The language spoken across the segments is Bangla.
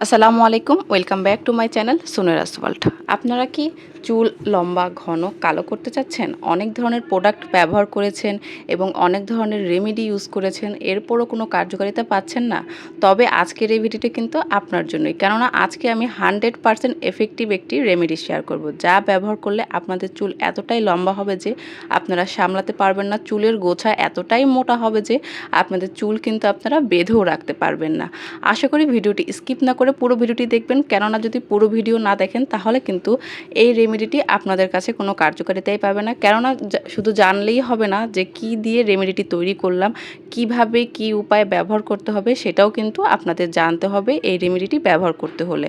আসসালামু আলাইকুম, welcome back to my channel Sunera's world. আপনারা কি চুল লম্বা ঘন কালো করতে চাচ্ছেন? অনেক ধরনের প্রোডাক্ট ব্যবহার করেছেন এবং অনেক ধরনের রেমেডি ইউজ করেছেন, এরপরও কোনো কার্যকারিতা পাচ্ছেন না? তবে আজকের এই ভিডিওটি কিন্তু আপনার জন্যই, কেননা আজকে আমি 100% এফেক্টিভ একটি রেমেডি শেয়ার করব, যা ব্যবহার করলে আপনাদের চুল এতটাই লম্বা হবে যে আপনারা সামলাতে পারবেন না, চুলের গোছা এতটাই মোটা হবে যে আপনাদের চুল কিন্তু আপনারা বেঁধেও রাখতে পারবেন না। আশা করি ভিডিওটি স্কিপ না করে পুরো ভিডিওটি দেখবেন, কেননা যদি পুরো ভিডিও না দেখেন তাহলে কিন্তু এই রেমেডিটি আপনাদের কাছে কোনো কার্যকারিতাই পাবে না। কেননা শুধু জানলেই হবে না যে কি দিয়ে রেমেডিটি তৈরি করলাম, কিভাবে কি উপায় ব্যবহার করতে হবে সেটাও কিন্তু আপনাদের জানতে হবে এই রেমেডিটি ব্যবহার করতে হলে।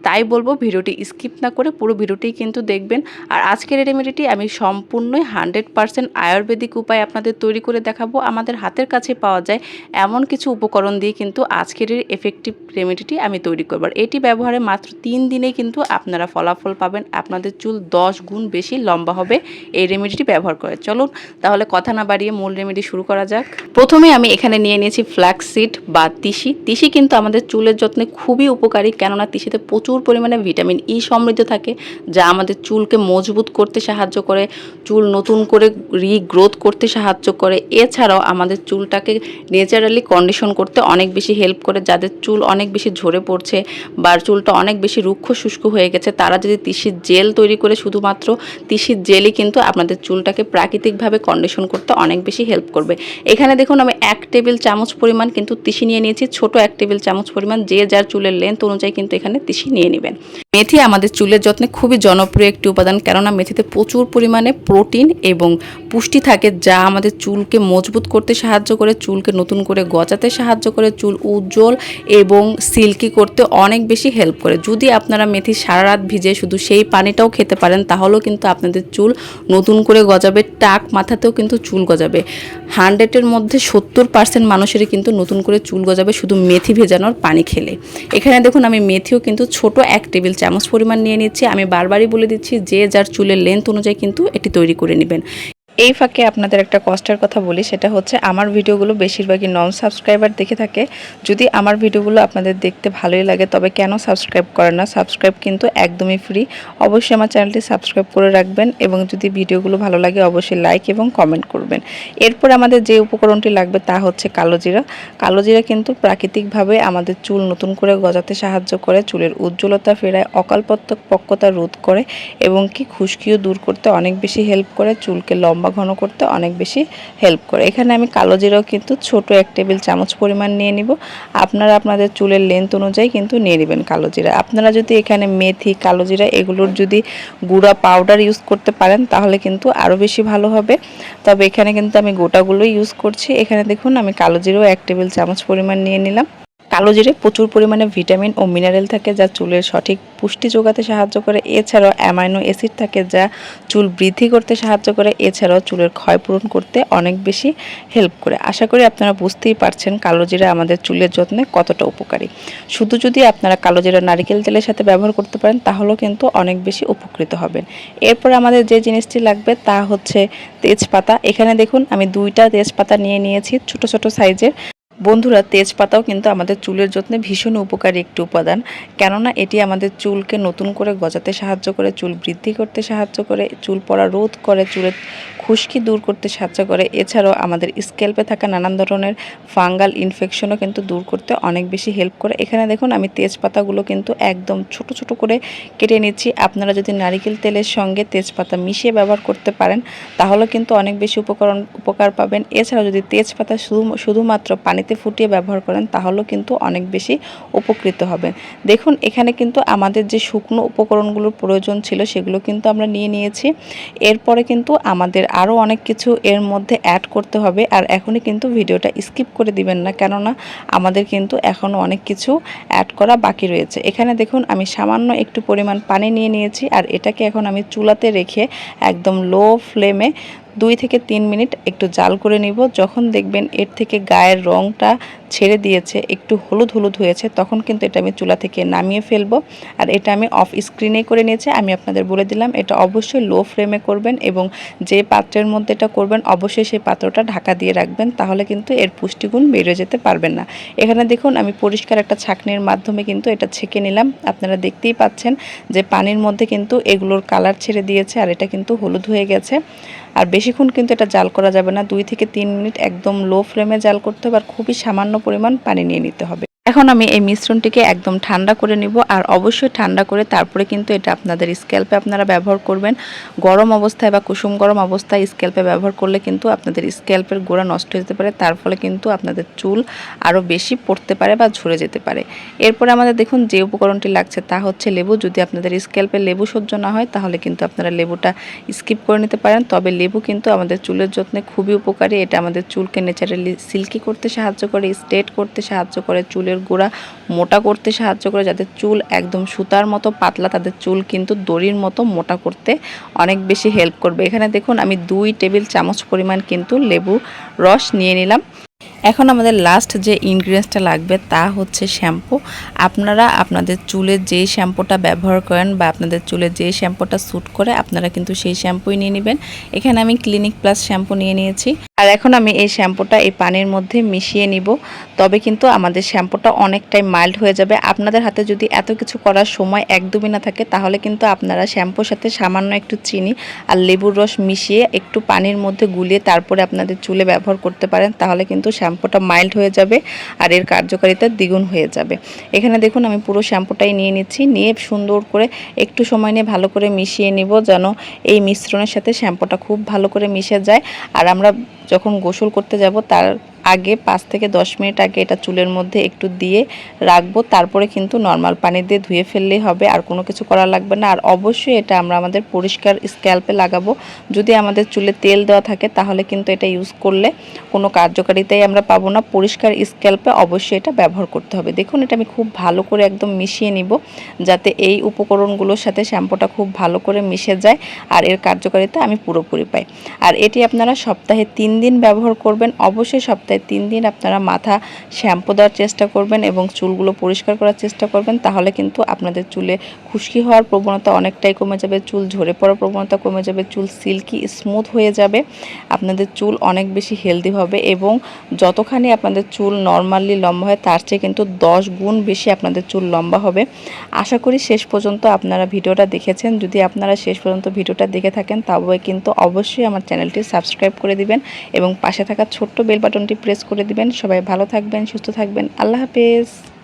তাই বলবো ভিডিওটি স্কিপ না করে পুরো ভিডিওটি কিন্তু দেখবেন। আর আজকের এই রেমেডিটি আমি সম্পূর্ণই 100% আয়ুর্বেদিক উপায় আপনাদের তৈরি করে দেখাবো। আমাদের হাতের কাছে পাওয়া যায় এমন কিছু উপকরণ দিয়ে কিন্তু আজকের এই এফেক্টিভ রেমেডিটি আমি তৈরি করব। আর এটি ব্যবহারে মাত্র 3 দিনেই কিন্তু আপনারা ফলাফল পাবেন, আপনাদের চুল 10 গুণ বেশি লম্বা হবে এই রেমেডিটি ব্যবহার করে। চলুন তাহলে কথা না বাড়িয়ে মূল রেমেডি শুরু করা যাক। প্রথমে আমি এখানে নিয়ে নিয়েছি ফ্ল্যাক্স সিড বা তিসি। তিসি কিন্তু আমাদের চুলের যত্নে খুবই উপকারী, কেননা তিসিতে প্রচুর পরিমাণে ভিটামিন ই সমৃদ্ধ থাকে, যা আমাদের চুলকে মজবুত করতে সাহায্য করে, চুল নতুন করে রিগ্রোথ করতে সাহায্য করে। এছাড়াও আমাদের চুলটাকে ন্যাচারালি কন্ডিশন করতে অনেক বেশি হেল্প করে। যাদের চুল অনেক বেশি ঝরে পড়ছে বা চুলটা অনেক বেশি রুক্ষ শুষ্ক হয়ে গেছে, তারা যদি তিসির জেল তৈরি করে, শুধুমাত্র তিসির জেলই কিন্তু আপনাদের চুলটাকে প্রাকৃতিকভাবে কন্ডিশন করতে অনেক বেশি হেল্প করবে। এখানে দেখুন আমি 1 টেবিল চামচ পরিমাণ কিন্তু তিসি নিয়ে নিয়েছি, ছোট 1 টেবিল চামচ পরিমাণ। যে যার চুলের লেন্থ অনুযায়ী কিন্তু এখানে তিসি নিয়ে নেবেন। মেথি আমাদের চুলের যত্নে খুবই জনপ্রিয় একটি উপাদান, কেননা মেথিতে প্রচুর পরিমাণে প্রোটিন এবং পুষ্টি থাকে, যা আমাদের চুলকে মজবুত করতে সাহায্য করে, চুলকে নতুন করে গজাতে সাহায্য করে, চুল উজ্জ্বল এবং সিল্কি করতে অনেক বেশি হেল্প করে। যদি আপনারা মেথি সারা রাত ভিজে শুধু সেই পানিটাও খেতে পারেন, তাহলেও কিন্তু আপনাদের চুল নতুন করে গজাবে, টাক মাথাতেও কিন্তু চুল গজাবে। 100-এর মধ্যে 70% মানুষেরই কিন্তু নতুন করে চুল গজাবে শুধু মেথি ভেজানোর পানি খেলে। এখানে দেখুন আমি মেথিও কিন্তু ছোট 1 টেবিল চামচ পরিমাণ নিয়ে নিচ্ছি। আমি বারবারই বলে দিচ্ছি, যে যার চুলের লেন্থ অনুযায়ী কিন্তু এটি তৈরি করে নেবেন। এই ফাঁকে আপনাদের একটা কষ্টের কথা বলি, সেটা হচ্ছে আমার ভিডিওগুলো বেশিরভাগই নন সাবস্ক্রাইবার দেখে থাকে। যদি আমার ভিডিওগুলো আপনাদের দেখতে ভালোই লাগে, তবে কেন সাবস্ক্রাইব করেন না? সাবস্ক্রাইব কিন্তু একদমই ফ্রি। অবশ্যই আমার চ্যানেলটি সাবস্ক্রাইব করে রাখবেন এবং যদি ভিডিওগুলো ভালো লাগে অবশ্যই লাইক এবং কমেন্ট করবেন। এরপর আমাদের যে উপকরণটি লাগবে তা হচ্ছে কালো জিরা। কালো জিরা কিন্তু প্রাকৃতিকভাবে আমাদের চুল নতুন করে গজাতে সাহায্য করে, চুলের উজ্জ্বলতা ফেরায়, অকালপক্কতা রোধ করে এবং কি খুশকিও দূর করতে অনেক বেশি হেল্প করে, চুলকে লম্বা ঘন করতে অনেক বেশি হেল্প করে। এখানে আমি কালো জিরাও কিন্তু ছোট 1 টেবিল চামচ পরিমাণ নিয়ে নিব। আপনারা আপনাদের চুলের লেন্থ অনুযায়ী কিন্তু নিয়ে নেবেন কালো জিরা। আপনারা যদি এখানে মেথি, কালো জিরা এগুলোর যদি গুঁড়া পাউডার ইউজ করতে পারেন তাহলে কিন্তু আরও বেশি ভালো হবে। তবে এখানে কিন্তু আমি গোটাগুলোই ইউজ করছি। এখানে দেখুন আমি কালো জিরাও 1 টেবিল চামচ পরিমাণ নিয়ে নিলাম। কালো জিরে প্রচুর পরিমাণে ভিটামিন ও মিনারেল থাকে, যা চুলের সঠিক পুষ্টি যোগাতে সাহায্য করে। এছাড়াও অ্যামাইনো অ্যাসিড থাকে, যা চুল বৃদ্ধি করতে সাহায্য করে। এছাড়াও চুলের ক্ষয় পূরণ করতে অনেক বেশি হেল্প করে। আশা করি আপনারা বুঝতেই পারছেন কালো জিরা আমাদের চুলের যত্নে কতটা উপকারী। শুধু যদি আপনারা কালো জিরা নারকেল তেলের সাথে ব্যবহার করতে পারেন তাহলেও কিন্তু অনেক বেশি উপকৃত হবেন। এরপর আমাদের যে জিনিসটি লাগবে তা হচ্ছে তেজপাতা। এখানে দেখুন আমি 2টা তেজপাতা নিয়ে নিয়েছি, ছোট ছোট সাইজের। বন্ধুরা, তেজপাতাও কিন্তু আমাদের চুলের যত্নে ভীষণ উপকারী একটি উপাদান, কেননা এটি আমাদের চুলকে নতুন করে গজাতে সাহায্য করে, চুল বৃদ্ধি করতে সাহায্য করে, চুল পড়া রোধ করে, চুলের খুশকি দূর করতে সাহায্য করে। এছাড়াও আমাদের স্ক্যাল্পে থাকা নানান ধরনের ফাঙ্গাল ইনফেকশনও কিন্তু দূর করতে অনেক বেশি হেল্প করে। এখানে দেখুন আমি তেজপাতাগুলো কিন্তু একদম ছোট ছোট করে কেটে নিচ্ছি। আপনারা যদি নারিকেল তেলের সঙ্গে তেজপাতা মিশিয়ে ব্যবহার করতে পারেন তাহলে কিন্তু অনেক বেশি উপকার পাবেন। এছাড়াও যদি তেজপাতা শুধুমাত্র পানিতে ফুটিয়ে ব্যবহার করেন তাহলেও কিন্তু অনেক বেশি উপকৃত হবেন। দেখুন এখানে কিন্তু আমাদের যে শুকনো উপকরণগুলোর প্রয়োজন ছিল সেগুলো কিন্তু আমরা নিয়ে নিয়েছি। এরপরে কিন্তু আমাদের আরও অনেক কিছু এর মধ্যে অ্যাড করতে হবে। আর এখনই কিন্তু ভিডিওটা স্কিপ করে দিবেন না, কেননা আমাদের কিন্তু এখনও অনেক কিছু অ্যাড করা বাকি রয়েছে। এখানে দেখুন আমি সামান্য একটু পরিমাণ পানি নিয়ে নিয়েছি, আর এটাকে এখন আমি চুলাতে রেখে একদম লো ফ্লেমে 2 থেকে 3 মিনিট একটু জাল করে নিব। যখন দেখবেন এর থেকে গায়ের রঙটা ছেড়ে দিয়েছে, একটু হলুদ হলুদ হয়েছে, তখন কিন্তু এটা আমি চুলা থেকে নামিয়ে ফেলবো। আর এটা আমি অফ স্ক্রিনেই করে নিয়েছি। আমি আপনাদের বলে দিলাম এটা অবশ্যই লো ফ্লেমে করবেন এবং যে পাত্রের মধ্যে এটা করবেন অবশ্যই সেই পাত্রটা ঢাকা দিয়ে রাখবেন, তাহলে কিন্তু এর পুষ্টিগুণ বেড়ে যেতে পারবেন না। এখানে দেখুন আমি পরিষ্কার একটা ছাঁকনির মাধ্যমে কিন্তু এটা ছেঁকে নিলাম। আপনারা দেখতেই পাচ্ছেন যে পানির মধ্যে কিন্তু এগুলোর কালার ছেড়ে দিয়েছে আর এটা কিন্তু হলুদ হয়ে গেছে। আর বেশিক্ষণ কিন্তু এটা জাল করা যাবে না, 2 থেকে 3 মিনিট একদম লো ফ্লেমে জাল করতে হবে আর খুবই সামান্য পরিমাণ পানি নিয়ে নিতে হবে। এখন আমি এই মিশ্রণটিকে একদম ঠান্ডা করে নিব আর অবশ্যই ঠান্ডা করে তারপরে কিন্তু এটা আপনাদের স্ক্যাল্পে আপনারা ব্যবহার করবেন। গরম অবস্থায় বা কুসুম গরম অবস্থায় স্ক্যাল্পে ব্যবহার করলে কিন্তু আপনাদের স্ক্যাল্পের গোড়া নষ্ট হয়ে যেতে পারে, তার ফলে কিন্তু আপনাদের চুল আরও বেশি পড়তে পারে বা ঝরে যেতে পারে। এরপরে আমাদের দেখুন যে উপকরণটি লাগছে তা হচ্ছে লেবু। যদি আপনাদের স্ক্যাল্পে লেবু সহ্য না হয় তাহলে কিন্তু আপনারা লেবুটা স্কিপ করে নিতে পারেন, তবে লেবু কিন্তু আমাদের চুলের যত্নে খুবই উপকারী। এটা আমাদের চুলকে ন্যাচারালি সিল্কি করতে সাহায্য করে, স্ট্রেট করতে সাহায্য করে, চুলের গোড়া মোটা করতে সাহায্য করে। যাদের চুল একদম সুতার মতো পাতলা তাদের চুল কিন্তু দড়ির মতো মোটা করতে অনেক বেশি হেল্প করবে। এখানে দেখুন আমি 2 টেবিল চামচ পরিমাণ কিন্তু লেবু রস নিয়ে নিলাম। এখন আমাদের লাস্ট যে ইনগ্রিডিয়েন্টসটা লাগবে তা হচ্ছে শ্যাম্পু। আপনারা আপনাদের চুলে যেই শ্যাম্পুটা ব্যবহার করেন বা আপনাদের চুলে যে শ্যাম্পুটা স্যুট করে আপনারা কিন্তু সেই শ্যাম্পুই নিয়ে নেবেন। এখানে আমি ক্লিনিক প্লাস শ্যাম্পু নিয়ে নিয়েছি। আর এখন আমি এই শ্যাম্পুটা এই পানির মধ্যে মিশিয়ে নিব, তবে কিন্তু আমাদের শ্যাম্পুটা অনেকটাই মাইল্ড হয়ে যাবে। আপনাদের হাতে যদি এত কিছু করার সময় একদমই না থাকে তাহলে কিন্তু আপনারা শ্যাম্পুর সাথে সামান্য একটু চিনি আর লেবুর রস মিশিয়ে একটু পানির মধ্যে গুলিয়ে তারপরে আপনাদের চুলে ব্যবহার করতে পারেন, তাহলে কিন্তু শ্যাম্পুটা মাইল্ড হয়ে যাবে আর এর কার্যকারিতা দ্বিগুণ হয়ে যাবে। এখানে দেখুন আমি পুরো শ্যাম্পুটাই নিয়ে নিচ্ছি, নিয়ে সুন্দর করে একটু সময় নিয়ে ভালো করে মিশিয়ে নিব যেন এই মিশ্রণের সাথে শ্যাম্পুটা খুব ভালো করে মিশে যায়। আর আমরা যখন গোসল করতে যাব তার আগে 5 থেকে 10 মিনিট আগে এটা চুলের মধ্যে একটু দিয়ে রাখবো, তারপরে কিন্তু নর্মাল পানি দিয়ে ধুয়ে ফেললেই হবে, আর কোনো কিছু করা লাগবে না। আর অবশ্যই এটা আমরা আমাদের পরিষ্কার স্ক্যাল্পে লাগাবো। যদি আমাদের চুলে তেল দেওয়া থাকে তাহলে কিন্তু এটা ইউজ করলে কোনো কার্যকারিতাই আমরা পাবো না। পরিষ্কার স্ক্যাল্পে অবশ্যই এটা ব্যবহার করতে হবে। দেখুন এটা আমি খুব ভালো করে একদম মিশিয়ে নিব যাতে এই উপকরণগুলোর সাথে শ্যাম্পুটা খুব ভালো করে মিশে যায় আর এর কার্যকারিতা আমি পুরোপুরি পাই। আর এটি আপনারা সপ্তাহে 3 দিন ব্যবহার করবেন। অবশ্যই সপ্তাহে 3 দিন আপনারা মাথা শ্যাম্পু দেওয়ার চেষ্টা করবেন এবং চুলগুলো পরিষ্কার করার চেষ্টা করবেন, তাহলে কিন্তু আপনাদের চুলে খুশকি হওয়ার প্রবণতা অনেকটাই কমে যাবে, চুল ঝরে পড়ার প্রবণতা কমে যাবে, চুল সিল্কি স্মুথ হয়ে যাবে, আপনাদের চুল অনেক বেশি হেলদি হবে এবং যতখানি আপনাদের চুল নর্মালি লম্বা হয় তার চেয়ে কিন্তু 10 গুণ বেশি আপনাদের চুল লম্বা হবে। আশা করি শেষ পর্যন্ত আপনারা ভিডিওটা দেখেছেন। যদি আপনারা শেষ পর্যন্ত ভিডিওটা দেখে থাকেন তবে কিন্তু অবশ্যই আমার চ্যানেলটি সাবস্ক্রাইব করে দিবেন এবং পাশে থাকা ছোট্ট বেল বাটনটি প্রেস করে দিবেন। সবাই ভালো থাকবেন, সুস্থ থাকবেন। আল্লাহ হাফেজ।